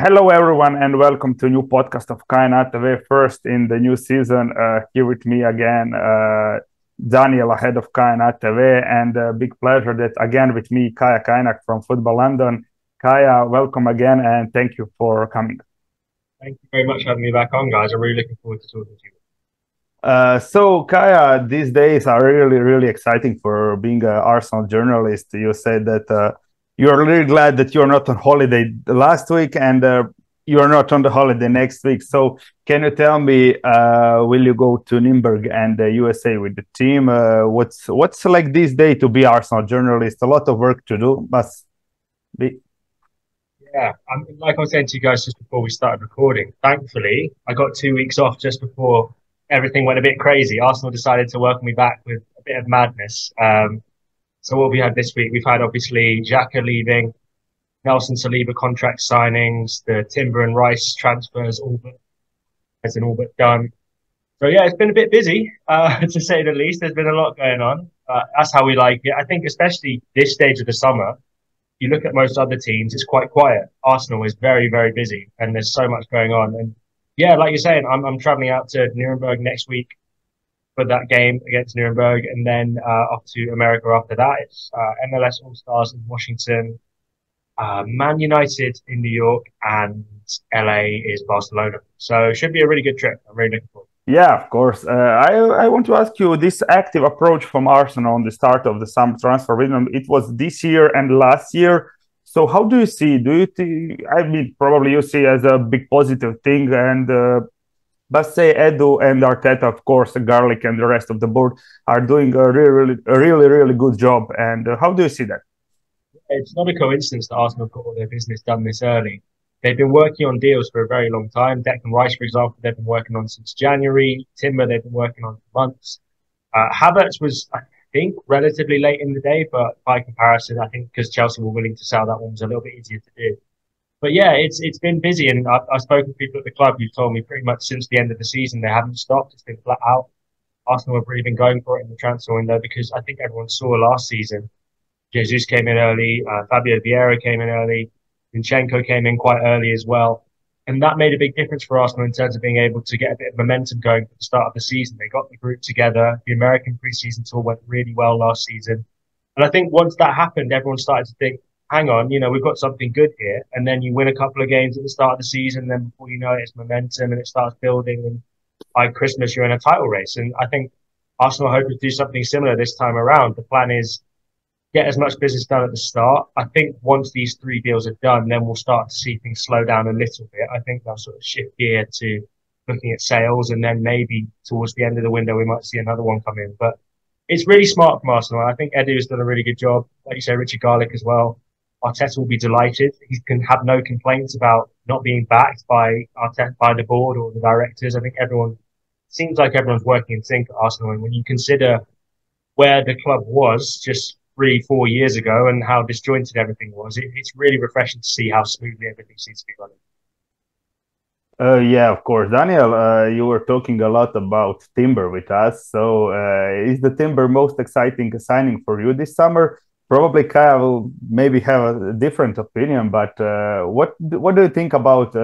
Hello, everyone, and welcome to a new podcast of KNA TV, first in the new season. Here with me again, Daniel, ahead of KNA TV, and a big pleasure that again with me, Kaynak from Football London. Kaya, welcome again, and thank you for coming. Thank you very much for having me back on, guys. I'm really looking forward to talking to you. So, Kaya, these days are really exciting for being an Arsenal journalist. You said that you're really glad that you're not on holiday last week and you're not on the holiday next week. So can you tell me, will you go to Nuremberg and the USA with the team? What's like this day to be Arsenal journalist? A lot of work to do, must be. Yeah, like I was saying to you guys just before we started recording, thankfully, I got 2 weeks off just before everything went a bit crazy. Arsenal decided to welcome me back with a bit of madness. So what we had this week, we've had obviously Xhaka leaving, Nelson Saliba contract signings, the Timber and Rice transfers all but done. So yeah, it's been a bit busy, to say the least. There's been a lot going on. That's how we like it. I think especially this stage of the summer, you look at most other teams, it's quite quiet. Arsenal is very busy and there's so much going on. And yeah, like you're saying, I'm traveling out to Nuremberg next week for that game against Nuremberg, and then off to America after that. It's MLS All-Stars in Washington, Man United in New York, and LA is Barcelona. So it should be a really good trip. I'm really looking forward. Yeah, of course. I want to ask you this active approach from Arsenal on the start of the summer transfer window. It was this year and last year. So how do you see? Do you think? I mean, probably you see as a big positive thing, and but say Edu and Arteta, of course, Garlic and the rest of the board are doing a really good job. And how do you see that? It's not a coincidence that Arsenal got all their business done this early. They've been working on deals for a very long time. Declan Rice, for example, they've been working on since January. Timber, they've been working on for months. Havertz was, I think, relatively late in the day, but by comparison, I think because Chelsea were willing to sell, that one was a little bit easier to do. But yeah, it's been busy, and I've spoken to people at the club who've told me pretty much since the end of the season they haven't stopped. It's been flat out. Arsenal have really been going for it in the transfer window because I think everyone saw last season Jesus came in early, Fabio Vieira came in early, Zinchenko came in quite early as well. And that made a big difference for Arsenal in terms of being able to get a bit of momentum going at the start of the season. They got the group together. The American preseason tour went really well last season. And I think once that happened, everyone started to think, hang on, we've got something good here. And then you win a couple of games at the start of the season, then before you know it, it's momentum and it starts building. And by Christmas, you're in a title race. And I think Arsenal hope to do something similar this time around. The plan is get as much business done at the start. I think once these 3 deals are done, then we'll start to see things slow down a little bit. I think they'll sort of shift gear to looking at sales, and then maybe towards the end of the window, we might see another one come in. But it's really smart from Arsenal. I think Edu has done a really good job. Like you say, Richard Garlic as well. Arteta will be delighted. He can have no complaints about not being backed by Arteta, by the board or the directors. I think seems like everyone's working in sync at Arsenal. And when you consider where the club was just 3-4 years ago and how disjointed everything was, it's really refreshing to see how smoothly everything seems to be running. Yeah, of course. Daniel, you were talking a lot about Timber with us. So is the Timber most exciting signing for you this summer? Probably Kaya will maybe have a different opinion, but what do you think about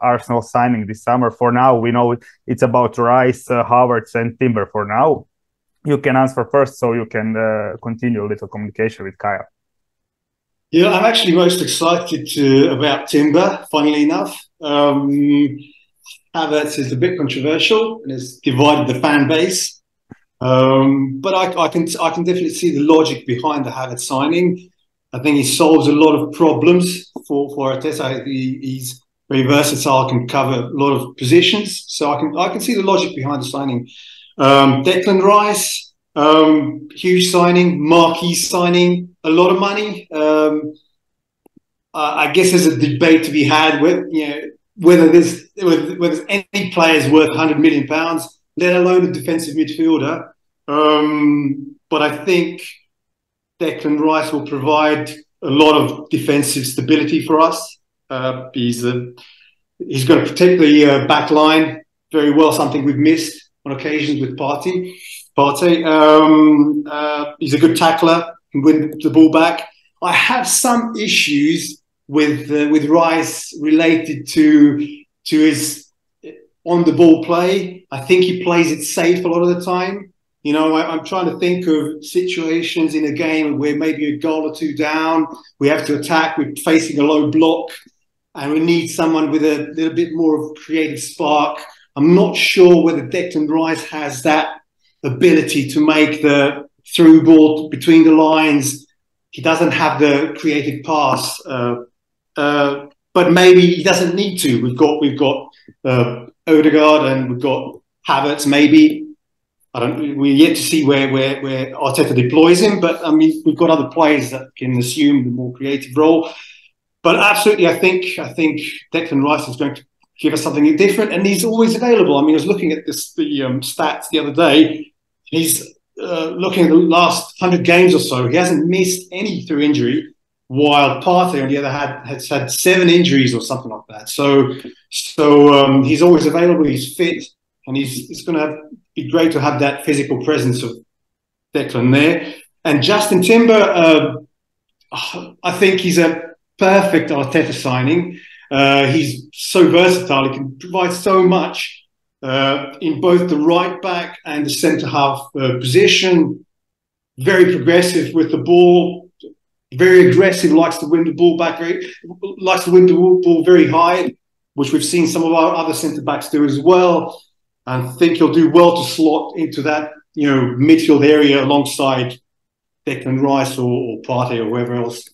Arsenal signing this summer? For now, we know it's about Rice, Havertz, and Timber. For now, you can answer first, so you can continue a little communication with Kaya. Yeah, I'm actually most excited about Timber. Funnily enough, Havertz is a bit controversial and has divided the fan base. But I can definitely see the logic behind the Havertz signing. I think he solves a lot of problems for Arteta. He's very versatile, can cover a lot of positions. So I can see the logic behind the signing. Declan Rice, huge signing, marquee signing, a lot of money. I guess there's a debate to be had whether there's any players worth £100 million, let alone a defensive midfielder. But I think Declan Rice will provide a lot of defensive stability for us. He's going to protect the back line very well, something we've missed on occasions with Partey. He's a good tackler, can win the ball back. I have some issues with Rice related to his on the ball play. I think he plays it safe a lot of the time. You know, I'm trying to think of situations in a game where maybe a goal or two down, we have to attack, we're facing a low block, and we need someone with a little bit more of a creative spark. I'm not sure whether Declan Rice has that ability to make the through ball between the lines. He doesn't have the creative pass, but maybe he doesn't need to. We've got Odegaard and we've got Havertz. Maybe we're yet to see where Arteta deploys him, but I mean we've got other players that can assume the more creative role. But absolutely, I think Declan Rice is going to give us something different, and he's always available. I mean, I was looking at the stats the other day. He's looking at the last 100 games or so. He hasn't missed any through injury, while Partey, on the other hand, has had 7 injuries or something like that. So he's always available. He's fit, and it's going to be great to have that physical presence of Declan there. And Justin Timber, I think he's a perfect Arteta signing. He's so versatile. He can provide so much in both the right back and the centre half position. Very progressive with the ball. Very aggressive. Likes to win the ball back. Likes to win the ball very high, which we've seen some of our other centre backs do as well. I think he'll do well to slot into that, you know, midfield area alongside Declan Rice or Partey or whoever else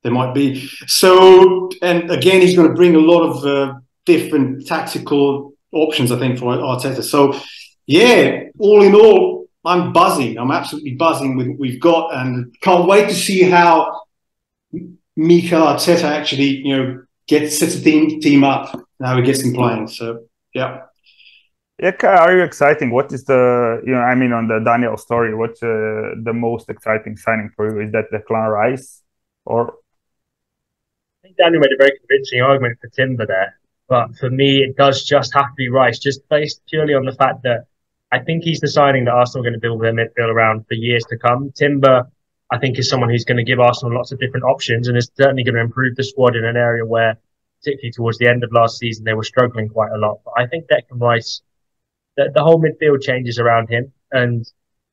there might be. So, and again, he's going to bring a lot of different tactical options, I think, for Arteta. So, yeah, all in all, I'm buzzing. I'm absolutely buzzing with what we've got, and can't wait to see how Mikel Arteta actually, you know, sets the team up and how he gets them playing. So, yeah. Yeah, are you exciting? What is the, you know, I mean, on the Daniel story, what's the most exciting signing for you? Is that Declan Rice or? I think Daniel made a very convincing argument for Timber there, but for me, it does just have to be Rice, just based purely on the fact that I think he's the signing that Arsenal are going to build their midfield around for years to come. Timber, I think, is someone who's going to give Arsenal lots of different options and is certainly going to improve the squad in an area where, particularly towards the end of last season, they were struggling quite a lot. But I think Declan Rice, the whole midfield changes around him, and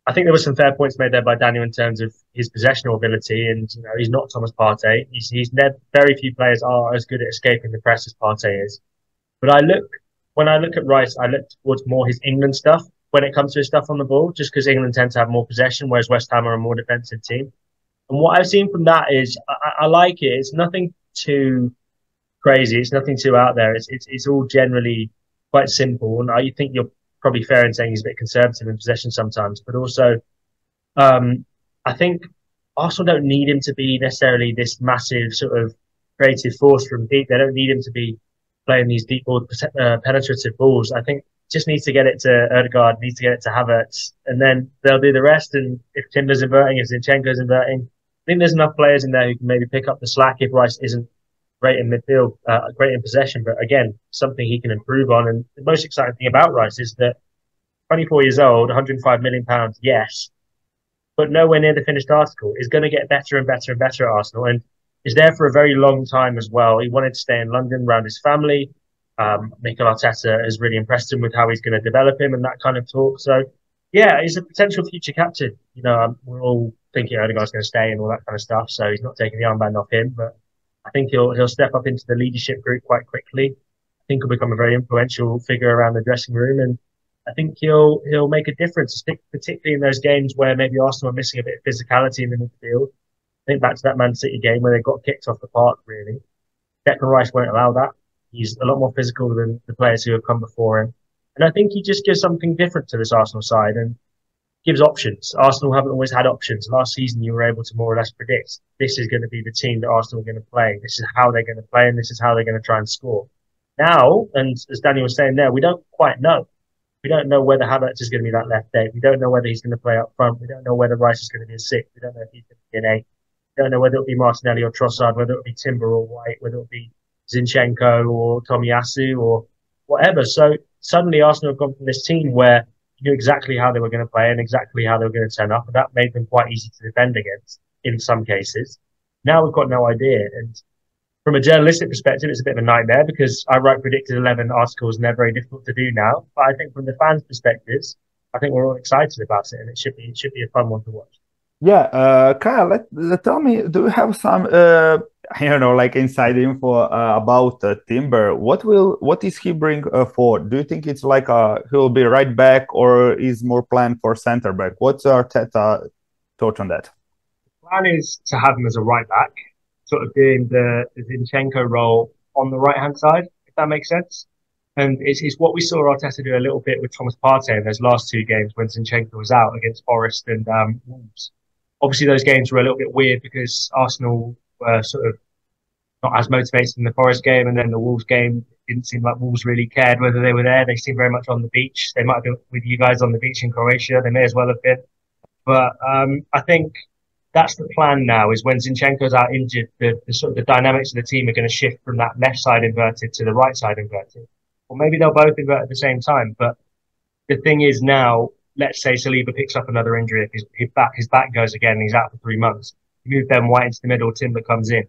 I think there were some fair points made there by Daniel in terms of his possessional ability, and you know, he's not Thomas Partey. Very few players are as good at escaping the press as Partey is. But when I look at Rice, I look towards more his England stuff when it comes to his stuff on the ball, just because England tend to have more possession, whereas West Ham are a more defensive team. And what I've seen from that is I like it. It's nothing too crazy. It's nothing too out there. It's all generally quite simple, and I think you're probably fair in saying he's a bit conservative in possession sometimes, but also I think Arsenal don't need him to be necessarily this massive sort of creative force from deep. They don't need him to be playing these deep ball penetrative balls. I think just needs to get it to Odegaard, needs to get it to Havertz, and then they'll do the rest. And if Timber's inverting, if Zinchenko's inverting, I think there's enough players in there who can maybe pick up the slack if Rice isn't great in midfield, great in possession, but again, something he can improve on. And the most exciting thing about Rice is that 24 years old, £105 million, yes, but nowhere near the finished article, is going to get better and better and better at Arsenal, and is there for a very long time as well. He wanted to stay in London around his family. Mikel Arteta has really impressed him with how he's going to develop him and that kind of talk. So, yeah, he's a potential future captain. You know, we're all thinking Odegaard's going to stay and all that kind of stuff, so he's not taking the armband off him, but I think he'll step up into the leadership group quite quickly. I think he'll become a very influential figure around the dressing room, and I think he'll make a difference, particularly in those games where maybe Arsenal are missing a bit of physicality in the midfield. Think back to that Man City game where they got kicked off the park, really. Declan Rice won't allow that. He's a lot more physical than the players who have come before him. And I think he just gives something different to this Arsenal side and gives options. Arsenal haven't always had options. Last season, you were able to more or less predict this is going to be the team that Arsenal are going to play. This is how they're going to play, and this is how they're going to try and score. Now, and as Daniel was saying there, we don't quite know. We don't know whether Havertz is going to be that left eight. We don't know whether he's going to play up front. We don't know whether Rice is going to be a six. We don't know if he's going to be an eight. We don't know whether it'll be Martinelli or Trossard, whether it'll be Timber or White, whether it'll be Zinchenko or Tomiyasu or whatever. So suddenly Arsenal have gone from this team where you knew exactly how they were going to play and exactly how they were going to turn up, and that made them quite easy to defend against in some cases. Now we've got no idea, and From a journalistic perspective, it's a bit of a nightmare because I write predicted 11 articles and they're very difficult to do now. But I think from the fans' perspectives, I think we're all excited about it and it should be a fun one to watch. Yeah, Kyle, tell me, do you have some, like inside info about Timber? What is he bring for? Do you think it's like he'll be right back or is more planned for center back? What's our thought on that? The plan is to have him as a right back, sort of doing the Zinchenko role on the right hand side, if that makes sense. And it's what we saw Arteta do a little bit with Thomas Partey in those last two games when Zinchenko was out against Forest and Wolves. Obviously, those games were a little bit weird because Arsenal were sort of not as motivated in the Forest game, and then the Wolves game didn't seem like Wolves really cared whether they were there. They seemed very much on the beach. They might have been with you guys on the beach in Croatia. They may as well have been. But I think that's the plan now. Is when Zinchenko's out injured, the sort of the dynamics of the team are going to shift from that left side inverted to the right side inverted. Or maybe they'll both invert at the same time. But the thing is now, let's say Saliba picks up another injury, if his back goes again and he's out for 3 months, you move Ben White into the middle, Timber comes in.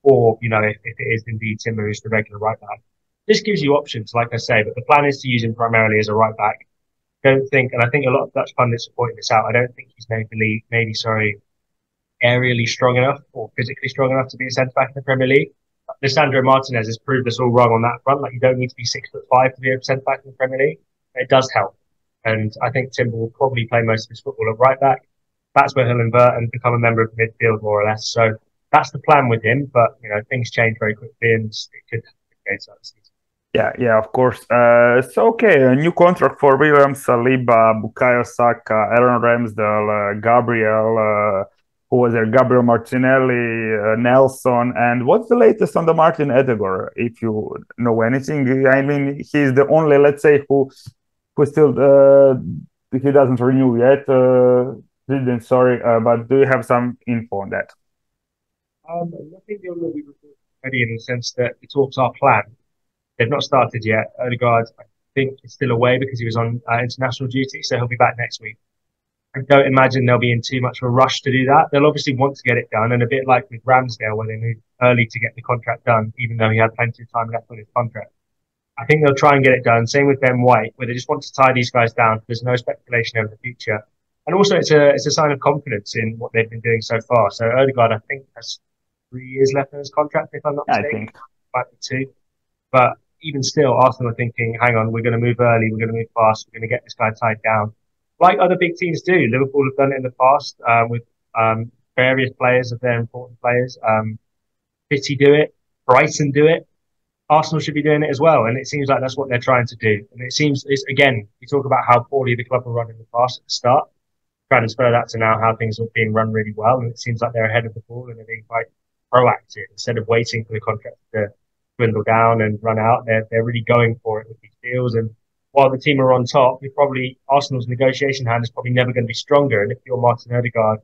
Or, if it is indeed Timber who's the regular right back. This gives you options, like I say, but the plan is to use him primarily as a right back. Don't think, and I think a lot of Dutch pundits are pointing this out, I don't think he's maybe aerially strong enough or physically strong enough to be a centre back in the Premier League. Lisandro Martinez has proved us all wrong on that front. Like, you don't need to be 6'5" to be a centre back in the Premier League. It does help. And I think Timber will probably play most of his football at right back. That's where he'll invert and become a member of the midfield, more or less. So that's the plan with him. But, things change very quickly and it could go to that season. Yeah, of course. Okay, a new contract for William Saliba, Bukayo Saka, Aaron Ramsdale, Gabriel, who was there? Gabriel Martinelli, Nelson, and what's the latest on the Martin Odegaard? If you know anything, I mean, he's the only, let's say, who still he doesn't renew yet. But do you have some info on that? Nothing will be ready in the sense that the talks are planned. They've not started yet. Odegaard, I think, is still away because he was on international duty, so he'll be back next week. I don't imagine they'll be in too much of a rush to do that. They'll obviously want to get it done, and a bit like with Ramsdale, where they moved early to get the contract done, even though he had plenty of time left on his contract. I think they'll try and get it done. Same with Ben White, where they just want to tie these guys down. There's no speculation over the future. And also, it's a sign of confidence in what they've been doing so far. So Odegaard, I think, has 3 years left on his contract, if I'm not mistaken. I think. Might be 2. But even still, Arsenal are thinking, hang on, we're going to move early, we're going to move fast, we're going to get this guy tied down. Like other big teams do. Liverpool have done it in the past with various players of their important players. City do it, Brighton do it. Arsenal should be doing it as well, and it seems like that's what they're trying to do. And it seems, again, you talk about how poorly the club were run in the past at the start, transfer that to now how things are being run really well, and it seems like they're ahead of the ball and they're being quite proactive instead of waiting for the contract to dwindle down and run out. They're really going for it with these deals. And while the team are on top, Arsenal's negotiation hand is probably never going to be stronger. And if you're Martin Odegaard,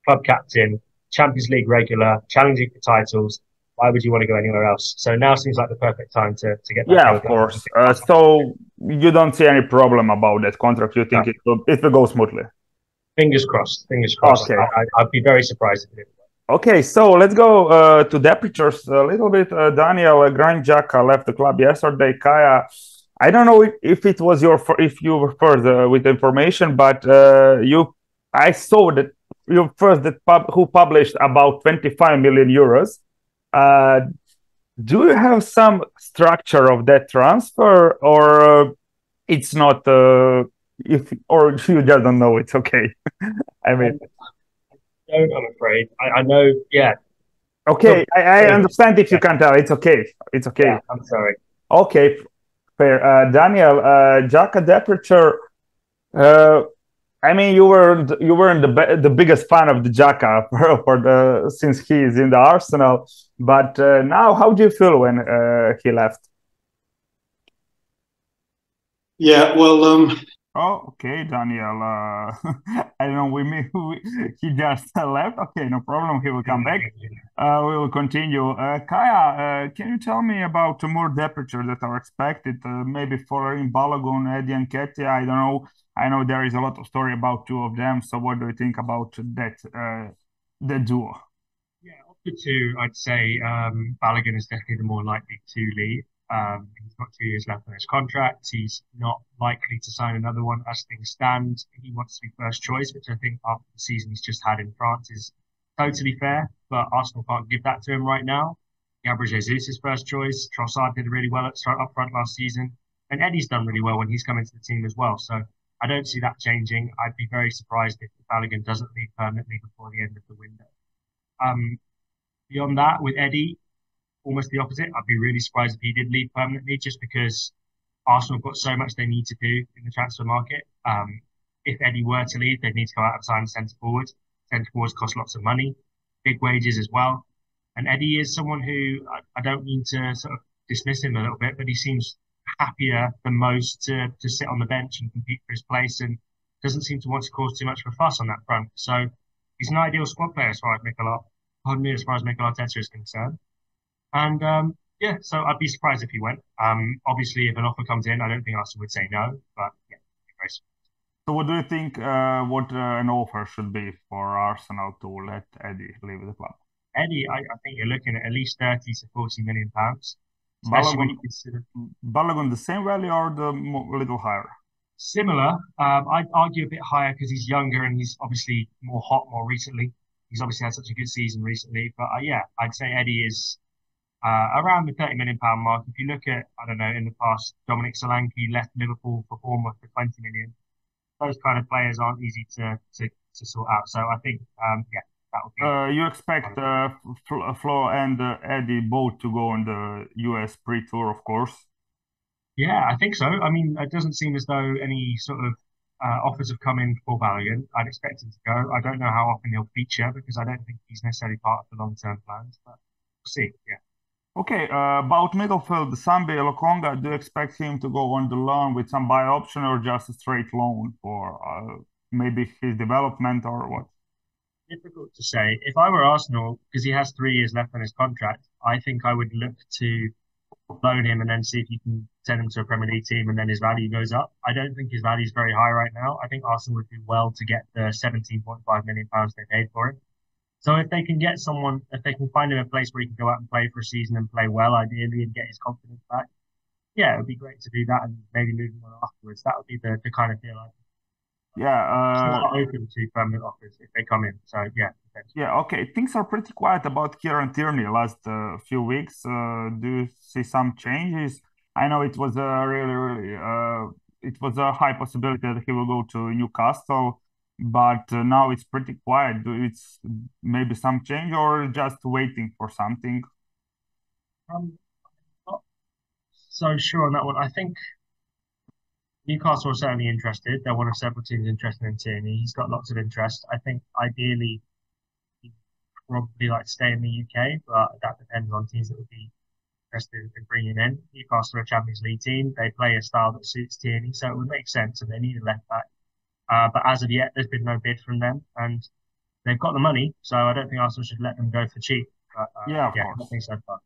club captain, Champions League regular, challenging for titles, why would you want to go anywhere else? So now seems like the perfect time to get that. Yeah, of course. So you don't see any problem about that contract? You think it will go smoothly? Fingers crossed. Fingers crossed. Okay. I'd be very surprised if it didn't. Okay, so let's go to departures a little bit. Daniel Granit Xhaka left the club yesterday. Kaya, I don't know if it was if you were first with the information, but I saw that you first who published about 25 million euros. Do you have some structure of that transfer, or it's not? Or you just don't know? It's okay. I mean. I'm afraid. I know, yeah. Okay, I understand if you can't tell. It's okay. It's okay. Yeah, I'm sorry. Okay, fair. Daniel, Xhaka departure. I mean, you weren't the biggest fan of the Xhaka since he is in the Arsenal. But now, how do you feel when he left? Yeah, well. Oh, okay, Daniel. I don't know. He just left. Okay, no problem. He will come back. We will continue. Kaya, can you tell me about more departures that are expected? Maybe following Balogun, Eddie, and Nketiah. I don't know. I know there is a lot of story about two of them. So, what do you think about that duo? Yeah, The two, I'd say Balogun is definitely the more likely to leave. He's got 2 years left on his contract. He's not likely to sign another one as things stand. He wants to be first choice, which I think after the season he's just had in France is totally fair. But Arsenal can't give that to him right now. Gabriel Jesus is first choice. Trossard did really well up front last season. And Eddie's done really well when he's come into the team as well. So I don't see that changing. I'd be very surprised if Balogun doesn't leave permanently before the end of the window. Um, Beyond that, with Eddie, almost the opposite. I'd be really surprised if he did leave permanently, just because Arsenal have got so much they need to do in the transfer market. If Eddie were to leave, they'd need to go out and sign a centre forward. Centre forwards cost lots of money, big wages as well. And Eddie is someone who I don't mean to sort of dismiss him a little bit, but he seems happier than most to sit on the bench and compete for his place, and doesn't seem to want to cause too much of a fuss on that front. So he's an ideal squad player as far as as far as Mikel Arteta is concerned. And yeah, so I'd be surprised if he went. Obviously, if an offer comes in, I don't think Arsenal would say no. But yeah, very surprised. So what do you think what an offer should be for Arsenal to let Eddie leave the club? Eddie, I think you're looking at least 30 to 40 million pounds, especially when you consider Balogun the same value or the little higher? similar. I'd argue a bit higher because he's younger and he's obviously more hot more recently. He's obviously had such a good season recently. But yeah, I'd say Eddie is around the 30 million pound mark. If you look at, I don't know, in the past, Dominic Solanke left Liverpool for Bournemouth for 20 million. Those kind of players aren't easy to sort out. So I think, yeah, that would be. You expect Flo and Eddie both to go on the US pre-tour, of course. Yeah, I think so. I mean, it doesn't seem as though any sort of offers have come in for Balogun. I'd expect him to go. I don't know how often he'll feature because I don't think he's necessarily part of the long-term plans, but we'll see. Yeah. Okay, about midfield, Sambi Lokonga, do you expect him to go on the loan with some buy option or just a straight loan for maybe his development or what? Difficult to say. If I were Arsenal, because he has 3 years left on his contract, I think I would look to loan him and then see if you can send him to a Premier League team and then his value goes up. I don't think his value is very high right now. I think Arsenal would do well to get the 17.5 million pounds they paid for him. So if they can get someone, if they can find him a place where he can go out and play for a season and play well, ideally, and get his confidence back, yeah, it would be great to do that and maybe move him on afterwards. That would be the kind of deal I think. Yeah, Still open to permanent offers if they come in. So yeah. Yeah, okay. Things are pretty quiet about Kieran Tierney last few weeks. Do you see some changes? I know it was it was a high possibility that he will go to Newcastle, but now it's pretty quiet. It's maybe some change or just waiting for something? I'm not so sure on that one. I think Newcastle are certainly interested. They're one of several teams interested in Tierney. He's got lots of interest. I think ideally he'd probably like to stay in the UK, but that depends on teams that would be interested in bringing him in. Newcastle are a Champions League team. They play a style that suits Tierney, so it would make sense, and they need a left back. But as of yet, there's been no bid from them, and they've got the money, so I don't think Arsenal should let them go for cheap. But Yeah, of yeah, course. nothing so far.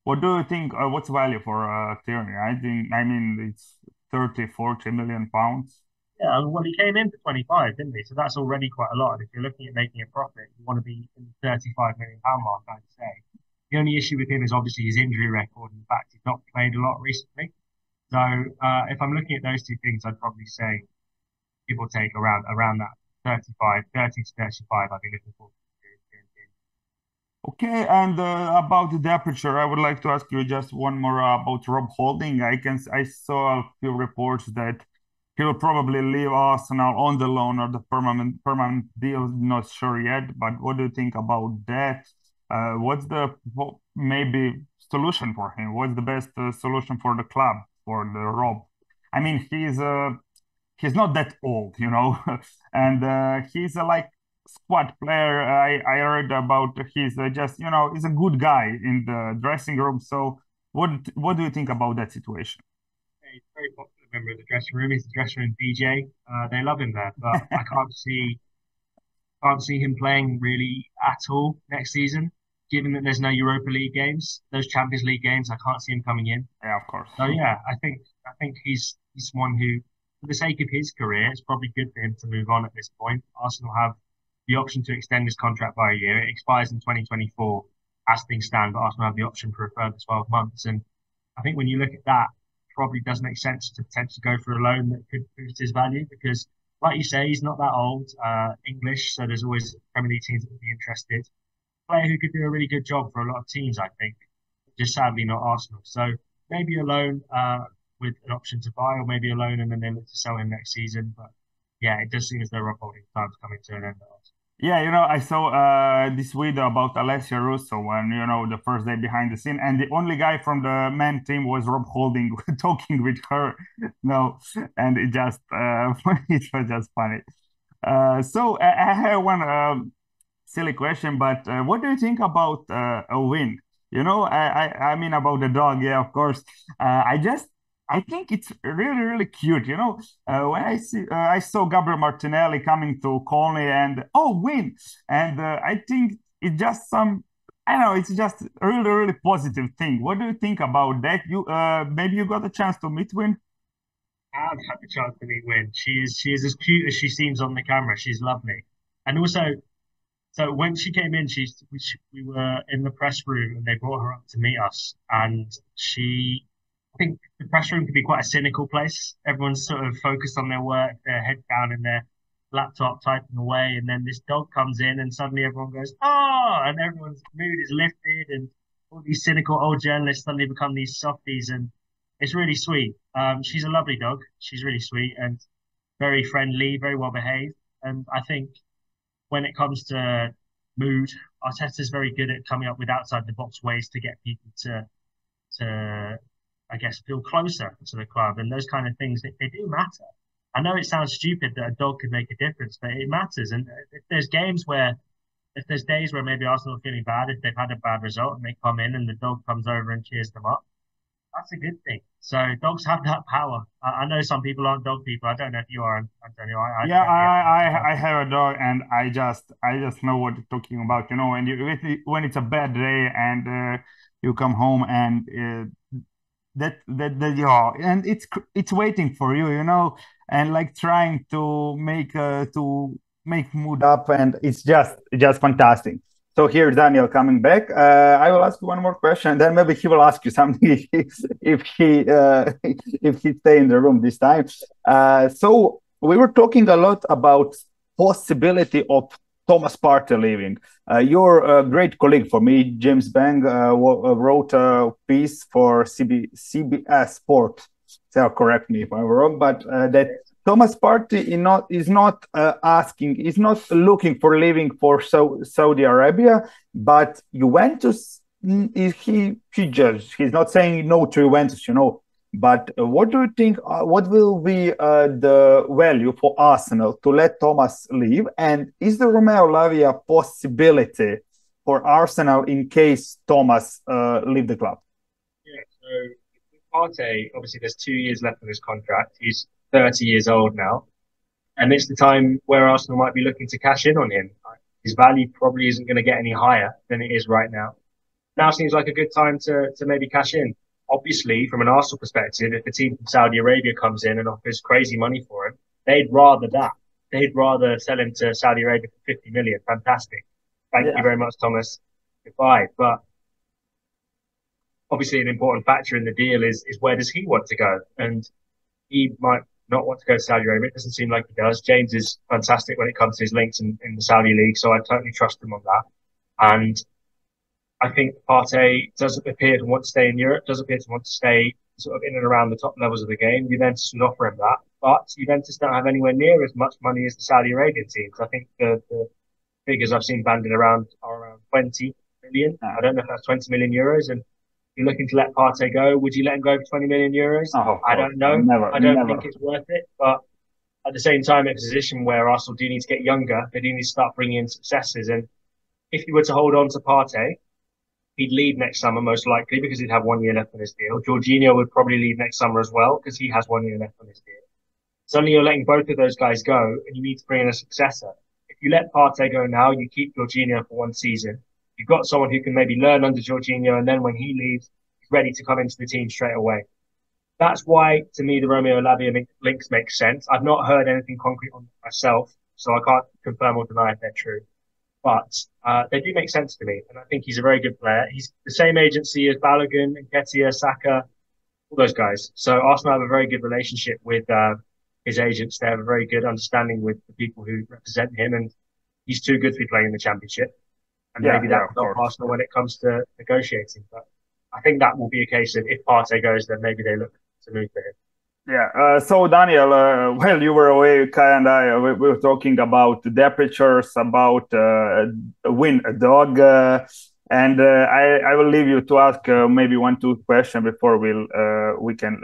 What do you think? What's value for Tierney? I mean, it's 30, 40 million pounds. Yeah, well, he came in for 25, didn't he? So that's already quite a lot. And if you're looking at making a profit, you want to be in the 35 million pound mark, I'd say. The only issue with him is obviously his injury record and the fact he's not played a lot recently. So if I'm looking at those two things, I'd probably say give or take around that 35, 30 to 35. I'd be looking for. Okay, and about the aperture, I would like to ask you just one more about Rob Holding. I saw a few reports that he will probably leave Arsenal on the loan or the permanent deal. Not sure yet, but what do you think about that? What's the maybe solution for him? What's the best solution for the club for the Rob? I mean, he's not that old, you know, and he's like squad player. I heard about he's just, you know, he's a good guy in the dressing room. So what do you think about that situation? He's a very popular member of the dressing room. He's the dressing room DJ. They love him there, but I can't see him playing really at all next season. Given that there's no Europa League games, those Champions League games, I can't see him coming in. Yeah, of course. So yeah, I think he's one who, for the sake of his career, it's probably good for him to move on at this point. Arsenal have the option to extend his contract by a year. It expires in 2024 as things stand, but Arsenal have the option for a further 12 months. And I think when you look at that, probably does make sense to potentially go for a loan that could boost his value because, like you say, he's not that old, English, so there's always Premier League teams that would be interested. Player who could do a really good job for a lot of teams, I think, just sadly not Arsenal. So maybe a loan with an option to buy, or maybe a loan and then they look to sell him next season. But yeah, it does seem as though Rob Holding's time's coming to an end. Yeah, I saw this video about Alessia Russo when, the first day behind the scene, and the only guy from the men team was Rob Holding talking with her. No, and it just it was just funny. So I have one silly question, but what do you think about a win? I mean about the dog. Yeah, of course. I think it's really, really cute. When I saw Gabriel Martinelli coming to Colney and win, and I think it's just I don't know, it's just a really, really positive thing. What do you think about that? You maybe you got a chance to meet Win? I've had the chance to meet Win. She is as cute as she seems on the camera. She's lovely, and also, so when she came in, we were in the press room and they brought her up to meet us, and I think the press room can be quite a cynical place. Everyone's sort of focused on their work, their head down in their laptop typing away, and then this dog comes in and suddenly everyone goes, oh, and everyone's mood is lifted and all these cynical old journalists suddenly become these softies, and it's really sweet. She's a lovely dog. She's really sweet and very friendly, very well behaved. And I think when it comes to mood, Arteta's very good at coming up with outside the box ways to get people to I guess, feel closer to the club, and those kind of things, they do matter. I know it sounds stupid that a dog could make a difference, but it matters. And if there's days where maybe Arsenal are feeling bad, if they've had a bad result and they come in and the dog comes over and cheers them up, that's a good thing. So dogs have that power. I know some people aren't dog people. I don't know if you are, Antonio. I have a dog, and I just know what you're talking about. When it's a bad day and you come home and that and it's waiting for you, and like trying to make mood up, and it's just fantastic. So here's Daniel coming back. I will ask you one more question, and then maybe he will ask you something if he stay in the room this time. So we were talking a lot about possibility of Thomas Partey leaving. Your great colleague for me, James Bang, wrote a piece for CBS Sport. So correct me if I'm wrong, but that Thomas Partey is not looking for leaving for Saudi Arabia, but Juventus. He's not saying no to Juventus, But what do you think? What will be the value for Arsenal to let Thomas leave? And is the Romeo Lavia possibility for Arsenal in case Thomas leave the club? Yeah. So Partey, obviously, there's 2 years left on his contract. He's 30 years old now, and it's the time where Arsenal might be looking to cash in on him. His value probably isn't going to get any higher than it is right now. Now seems like a good time to maybe cash in. Obviously, from an Arsenal perspective, if a team from Saudi Arabia comes in and offers crazy money for him, they'd rather that. They'd rather sell him to Saudi Arabia for 50 million. Fantastic. Thank you very much, Thomas. Goodbye. But obviously, an important factor in the deal is where does he want to go? And he might not want to go to Saudi Arabia. It doesn't seem like he does. James is fantastic when it comes to his links in the Saudi league, so I totally trust him on that. And I think Partey doesn't appear to want to stay in Europe, doesn't appear to want to stay sort of in and around the top levels of the game. Juventus would offer him that, but Juventus don't have anywhere near as much money as the Saudi Arabian teams. I think the figures I've seen banded around are around 20 million. I don't know if that's 20 million euros. And you're looking to let Partey go, would you let him go for 20 million euros? I don't know. I don't think it's worth it. But at the same time, it's a position where Arsenal do need to get younger. They do need to start bringing in successes. And if you were to hold on to Partey, he'd leave next summer most likely because he'd have 1 year left on his deal. Jorginho would probably leave next summer as well because he has 1 year left on his deal. Suddenly you're letting both of those guys go and you need to bring in a successor. If you let Partey go now, you keep Jorginho for 1 season. You've got someone who can maybe learn under Jorginho, and then when he leaves, he's ready to come into the team straight away. That's why, to me, the Romeo Lavia links make sense. I've not heard anything concrete on it myself, so I can't confirm or deny if they're true. But they do make sense to me, and I think he's a very good player. He's the same agency as Balogun, Nketiah, Saka, all those guys. So Arsenal have a very good relationship with his agents. They have a very good understanding with the people who represent him, and he's too good to be playing in the Championship. And maybe that will help Arsenal when it comes to negotiating. But I think that will be a case of if Partey goes, then maybe they look to move for him. Yeah. So Daniel, while you were away, Kai and I we were talking about the temperatures, about win a dog, and I will leave you to ask maybe 1-2 questions before we can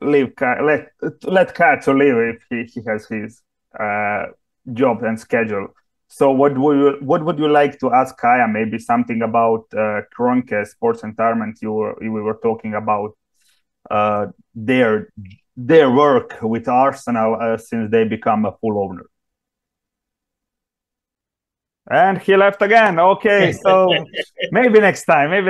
leave let Kai to leave if he has his job and schedule. So what would you like to ask Kaya? Maybe something about Kroenke Sports Entertainment. We were talking about their work with Arsenal since they become a full owner. And he left again. Okay, so maybe next time. I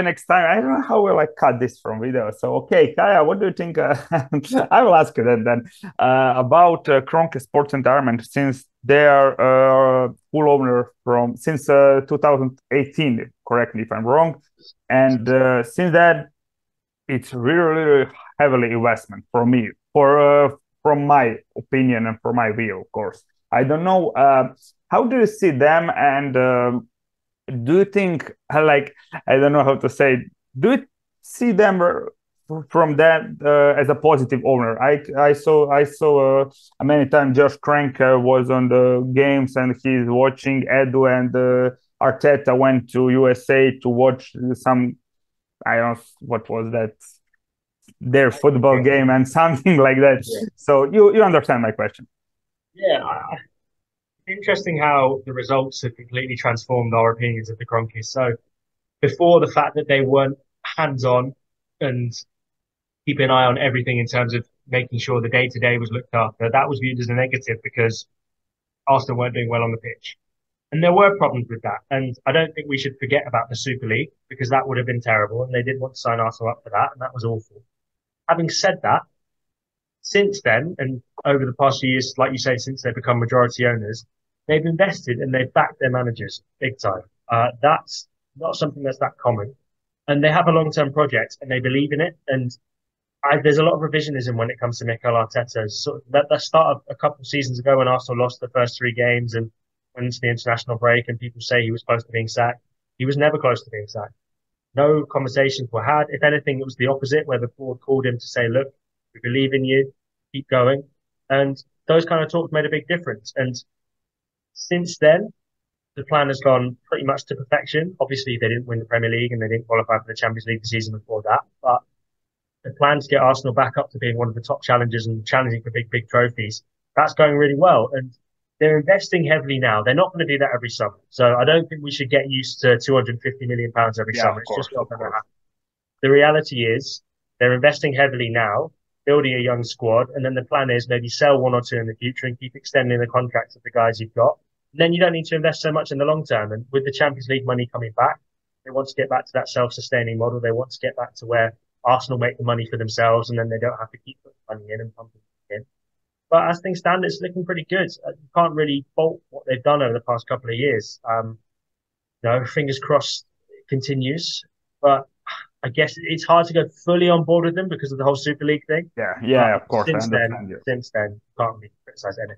don't know how will I cut this from video. So okay, Kaya, what do you think? I will ask you then about Kroenke Sports Entertainment, since they are full owner since 2018. Correct me if I'm wrong. And since that, it's really heavily investment for me, from my opinion and for my view, of course. I don't know. How do you see them, and do you think, I don't know how to say, do you see them from that as a positive owner? I saw many times Josh Kroenke was on the games and he's watching. Edu and Arteta went to USA to watch some, I don't know what was that, their football game and something like that. Yeah. So you understand my question? Yeah. Interesting how the results have completely transformed our opinions of the Kroenkes. So before, the fact that they weren't hands-on and keeping an eye on everything in terms of making sure the day-to-day was looked after, that was viewed as a negative because Arsenal weren't doing well on the pitch. And there were problems with that. And I don't think we should forget about the Super League, because that would have been terrible. And they didn't want to sign Arsenal up for that. And that was awful. Having said that, since then, and over the past few years, like you say, since they've become majority owners, they've invested and they've backed their managers big time. That's not something that's that common. And they have a long-term project and they believe in it. And there's a lot of revisionism when it comes to Mikel Arteta. So that start of a couple of seasons ago, when Arsenal lost the first 3 games and went into the international break, and people say he was close to being sacked. He was never close to being sacked. No conversations were had. If anything, it was the opposite, where the board called him to say, look, we believe in you, keep going. And those kind of talks made a big difference. And since then, the plan has gone pretty much to perfection. Obviously, they didn't win the Premier League and they didn't qualify for the Champions League the season before that. But the plan to get Arsenal back up to being one of the top challengers and challenging for big trophies, that's going really well. And they're investing heavily now. They're not going to do that every summer. So I don't think we should get used to £250 million every summer. It's just not going to happen. The reality is they're investing heavily now, building a young squad, and then the plan is maybe sell 1 or 2 in the future and keep extending the contracts of the guys you've got. And then you don't need to invest so much in the long term. And with the Champions League money coming back, they want to get back to that self-sustaining model. They want to get back to where Arsenal make the money for themselves, and then they don't have to keep putting money in and pumping it in. But as things stand, it's looking pretty good. You can't really fault what they've done over the past couple of years. Fingers crossed it continues. But I guess it's hard to go fully on board with them because of the whole Super League thing. Yeah, of course. Since then, can't really criticize anything.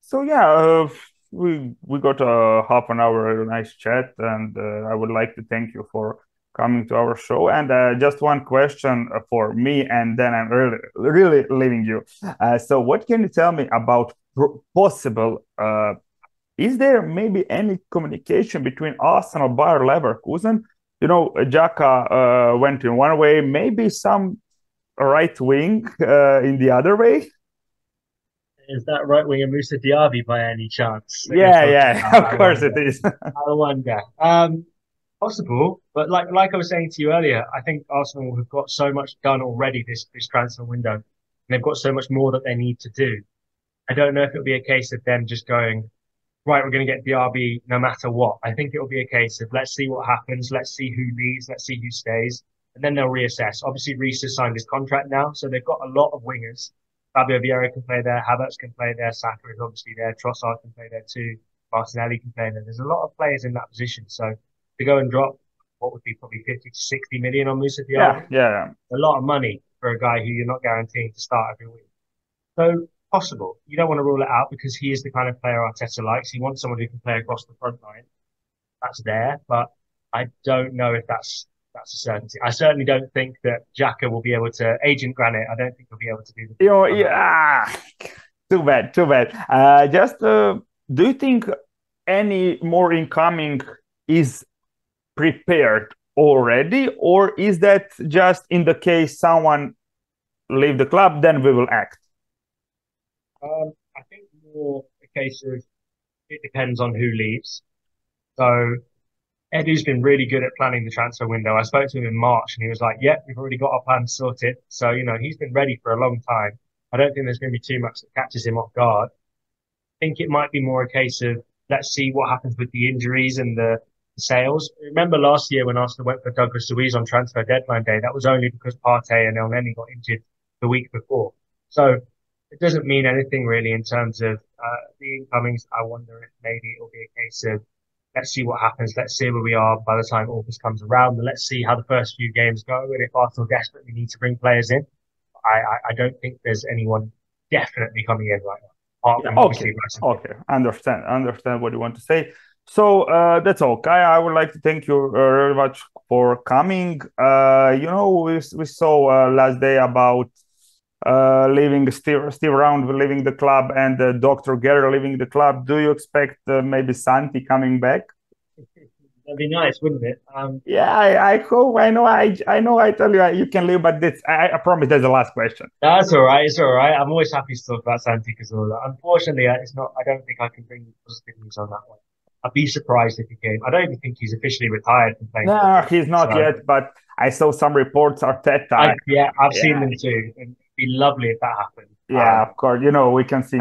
So yeah, we got a half an hour nice chat, and I would like to thank you for coming to our show. And just one question for me, and then I'm really leaving you. So what can you tell me about possible? Is there maybe any communication between Arsenal and Bayer Leverkusen? Xhaka went in one way, maybe some right wing in the other way. Is that right winger Moussa Diaby by any chance? Yeah, of course it is. I wonder. Possible, but like I was saying to you earlier, I think Arsenal have got so much done already this transfer window, and they've got so much more that they need to do. I don't know if it'll be a case of them just going, right, we're going to get Diaby no matter what. I think it'll be a case of let's see what happens, let's see who leaves, let's see who stays, and then they'll reassess. Obviously, Reece has signed his contract now, so they've got a lot of wingers Fabio Vieira can play there, Havertz can play there, Saka is obviously there, Trossard can play there too, Martinelli can play there. There's a lot of players in that position. So to go and drop what would be probably 50 to 60 million on Musa Diallo, a lot of money for a guy who you're not guaranteeing to start every week. So possible. You don't want to rule it out because he is the kind of player Arteta likes. He wants someone who can play across the front line. That's there, but I don't know if that's a certainty. I certainly don't think that Xhaka will be able to agent Granite. I don't think he'll be able to do the. Too bad, too bad. Do you think any more incoming is prepared already, or is that just in the case someone leave the club, then we will act? I think more a case of it depends on who leaves. So Edu's been really good at planning the transfer window. I spoke to him in March and he was like, yeah, we've already got our plans sorted. So, he's been ready for a long time. I don't think there's going to be too much that catches him off guard. I think it might be more a case of let's see what happens with the injuries and the sales. Remember last year when Arsenal went for Douglas Luiz on transfer deadline day, that was only because Partey and Elneny got injured the week before. So it doesn't mean anything really in terms of the incomings. I wonder if maybe it'll be a case of let's see what happens. Let's see where we are by the time August comes around. And let's see how the first few games go. And if Arsenal desperately need to bring players in, I don't think there's anyone definitely coming in right now. Okay. Understand what you want to say. So that's all. Kaya, I would like to thank you very much for coming. We saw last day about leaving Steve Round leaving the club and Dr. Gary leaving the club. Do you expect maybe Santi coming back? That'd be nice, wouldn't it? I hope. I know. I tell you, you can leave, but I promise that's the last question. That's all right. It's all right. I'm always happy to talk about Santi Cazorla. Unfortunately, it's not. I don't think I can bring positive news on that one. I'd be surprised if he came. I don't even think he's officially retired from playing. No, he's not yet. But I saw some reports. Arteta. I've seen them too. And it'd be lovely if that happened. Yeah, of course. We can see.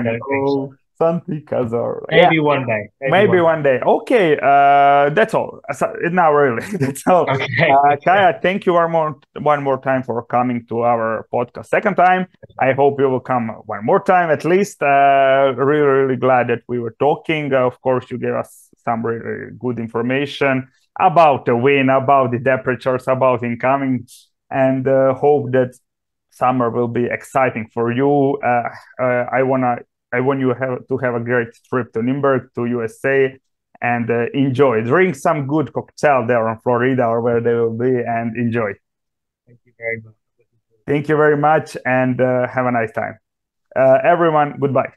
Santi Cazorla. Maybe one day. Maybe one day. Okay, that's all. Not really. That's all. Okay. Kaya, thank you one more time for coming to our podcast. Second time. I hope you will come one more time at least. Really, really glad that we were talking. Of course, you gave us some really good information about the win, about the temperatures, about incoming, and hope that summer will be exciting for you. I want you to have a great trip to Nürnberg, to USA, and enjoy. Drink some good cocktail there in Florida or where they will be, and enjoy. Thank you very much. Thank you very much, and have a nice time. Everyone, goodbye.